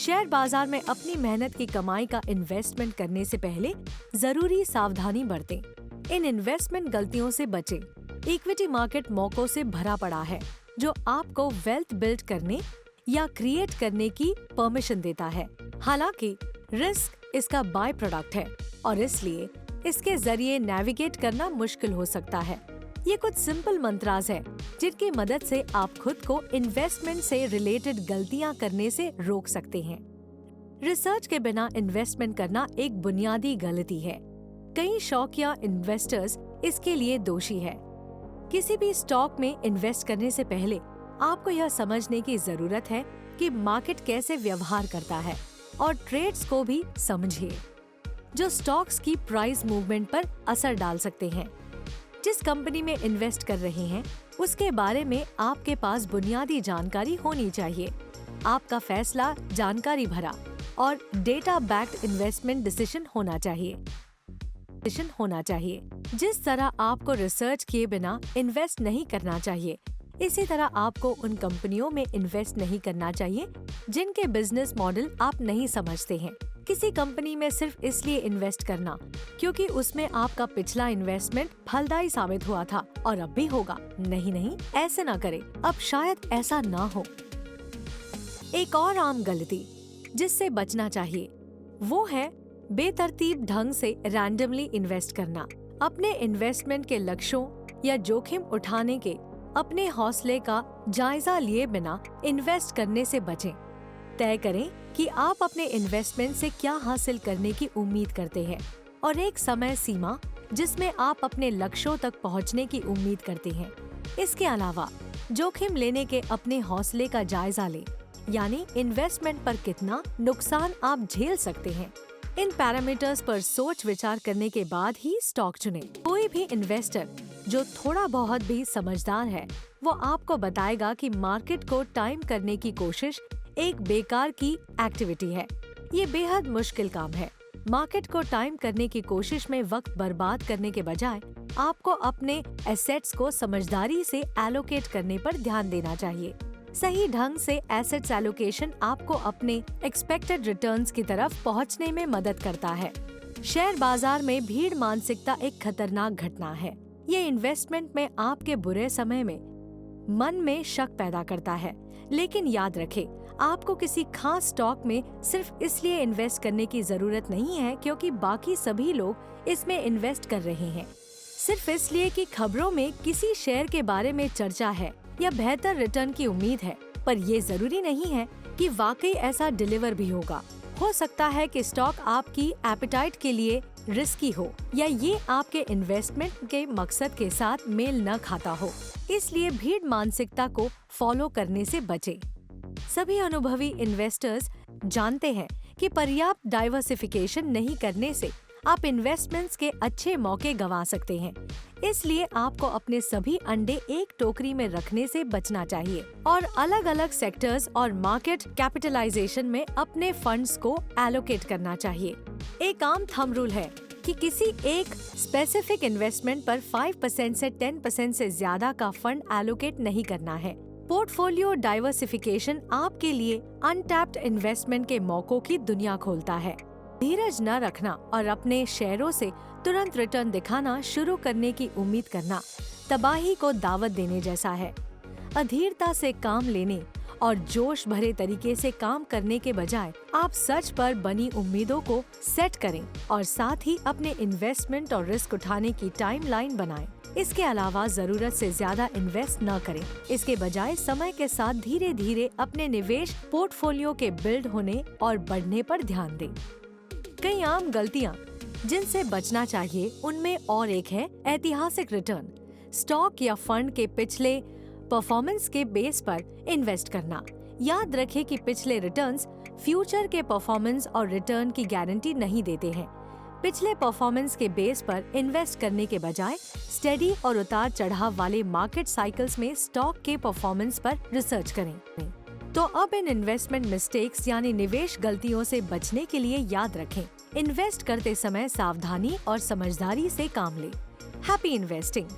Share बाजार में अपनी मेहनत की कमाई का इन्वेस्टमेंट करने से पहले जरूरी सावधानी बरतें। इन इन्वेस्टमेंट गलतियों से बचें। इक्विटी मार्केट मौकों से भरा पड़ा है जो आपको वेल्थ बिल्ड करने या क्रिएट करने की परमिशन देता है। हालांकि रिस्क इसका बाय प्रोडक्ट है और इसलिए इसके जरिए नेविगेट करना मुश्किल हो सकता है। ये कुछ सिंपल मंत्रास है जिनकी मदद से आप खुद को इन्वेस्टमेंट से रिलेटेड गलतियां करने से रोक सकते हैं। रिसर्च के बिना इन्वेस्टमेंट करना एक बुनियादी गलती है। कई शौकिया इन्वेस्टर्स इसके लिए दोषी है। किसी भी स्टॉक में इन्वेस्ट करने से पहले आपको यह समझने की जरूरत है कि मार्केट कैसे व्यवहार करता है और ट्रेड्स को भी समझिए जो स्टॉक्स की प्राइस मूवमेंट पर असर डाल सकते हैं। जिस कंपनी में इन्वेस्ट कर रहे हैं उसके बारे में आपके पास बुनियादी जानकारी होनी चाहिए। आपका फैसला जानकारी भरा और डेटा बैक्ड इन्वेस्टमेंट डिसीजन होना चाहिए। जिस तरह आपको रिसर्च किए बिना इन्वेस्ट नहीं करना चाहिए, इसी तरह आपको उन कंपनियों में इन्वेस्ट नहीं करना चाहिए जिनके बिजनेस मॉडल आप नहीं समझते हैं। किसी कंपनी में सिर्फ इसलिए इन्वेस्ट करना क्योंकि उसमें आपका पिछला इन्वेस्टमेंट फलदायी साबित हुआ था और अब भी होगा, नहीं, ऐसे ना करें। अब शायद ऐसा ना हो। एक और आम गलती जिससे बचना चाहिए वो है बेतरतीब ढंग से रैंडमली इन्वेस्ट करना। अपने इन्वेस्टमेंट के लक्ष्यों या जोखिम उठाने के अपने हौसले का जायजा लिए बिना इन्वेस्ट करने से बचें। तय करें कि आप अपने इन्वेस्टमेंट से क्या हासिल करने की उम्मीद करते हैं और एक समय सीमा जिसमें आप अपने लक्ष्यों तक पहुंचने की उम्मीद करते हैं। इसके अलावा जोखिम लेने के अपने हौसले का जायजा लें, यानी इन्वेस्टमेंट पर कितना नुकसान आप झेल सकते हैं। इन पैरामीटर्स पर सोच विचार करने के बाद ही स्टॉक चुनें। कोई भी इन्वेस्टर जो थोड़ा बहुत भी समझदार है वो आपको बताएगा कि मार्केट को टाइम करने की कोशिश एक बेकार की एक्टिविटी है। ये बेहद मुश्किल काम है। मार्केट को टाइम करने की कोशिश में वक्त बर्बाद करने के बजाय आपको अपने एसेट्स को समझदारी से एलोकेट करने पर ध्यान देना चाहिए। सही ढंग से एसेट्स एलोकेशन आपको अपने एक्सपेक्टेड रिटर्न्स की तरफ पहुंचने में मदद करता है। शेयर बाजार में भीड़ मानसिकता एक खतरनाक घटना है। ये इन्वेस्टमेंट में आपके बुरे समय में मन में शक पैदा करता है। लेकिन याद रखें, आपको किसी खास स्टॉक में सिर्फ इसलिए इन्वेस्ट करने की जरूरत नहीं है क्योंकि बाकी सभी लोग इसमें इन्वेस्ट कर रहे हैं। सिर्फ इसलिए कि खबरों में किसी शेयर के बारे में चर्चा है या बेहतर रिटर्न की उम्मीद है, पर ये जरूरी नहीं है कि वाकई ऐसा डिलीवर भी होगा। हो सकता है कि स्टॉक आपकी एपेटाइट के लिए रिस्की हो या ये आपके इन्वेस्टमेंट के मकसद के साथ मेल न खाता हो। इसलिए भीड़ मानसिकता को फॉलो करने से बचें। सभी अनुभवी इन्वेस्टर्स जानते हैं कि पर्याप्त डाइवर्सिफिकेशन नहीं करने से आप इन्वेस्टमेंट्स के अच्छे मौके गंवा सकते हैं। इसलिए आपको अपने सभी अंडे एक टोकरी में रखने से बचना चाहिए और अलग अलग सेक्टर्स और मार्केट कैपिटलाइजेशन में अपने फंड्स को एलोकेट करना चाहिए। एक आम थंब रूल है कि किसी एक स्पेसिफिक इन्वेस्टमेंट पर 5% से 10% से ज्यादा का फंड एलोकेट नहीं करना है। पोर्टफोलियो डाइवर्सिफिकेशन आपके लिए अनटैप्ड इन्वेस्टमेंट के मौकों की दुनिया खोलता है। धीरज न रखना और अपने शेयरों से तुरंत रिटर्न दिखाना शुरू करने की उम्मीद करना तबाही को दावत देने जैसा है। अधीरता से काम लेने और जोश भरे तरीके से काम करने के बजाय आप सच पर बनी उम्मीदों को सेट करें और साथ ही अपने इन्वेस्टमेंट और रिस्क उठाने की टाइमलाइन बनाएं। इसके अलावा जरूरत से ज्यादा इन्वेस्ट न करें। इसके बजाय समय के साथ धीरे धीरे अपने निवेश पोर्टफोलियो के बिल्ड होने और बढ़ने पर ध्यान दें। कई आम गलतियां जिनसे बचना चाहिए उनमें और एक है ऐतिहासिक रिटर्न। स्टॉक या फंड के पिछले परफॉर्मेंस के बेस पर इन्वेस्ट करना। याद रखें कि पिछले रिटर्न्स फ्यूचर के परफॉर्मेंस और रिटर्न की गारंटी नहीं देते हैं। पिछले परफॉर्मेंस के बेस पर इन्वेस्ट करने के बजाय स्टेडी और उतार चढ़ाव वाले मार्केट साइकिल्स में स्टॉक के परफॉर्मेंस पर रिसर्च करें। तो अब इन इन्वेस्टमेंट मिस्टेक्स यानी निवेश गलतियों से बचने के लिए याद रखें, इन्वेस्ट करते समय सावधानी और समझदारी से काम लें। Happy investing.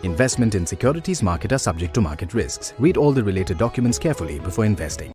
Investment in securities market are subject to market risks. Read all the related documents carefully before investing.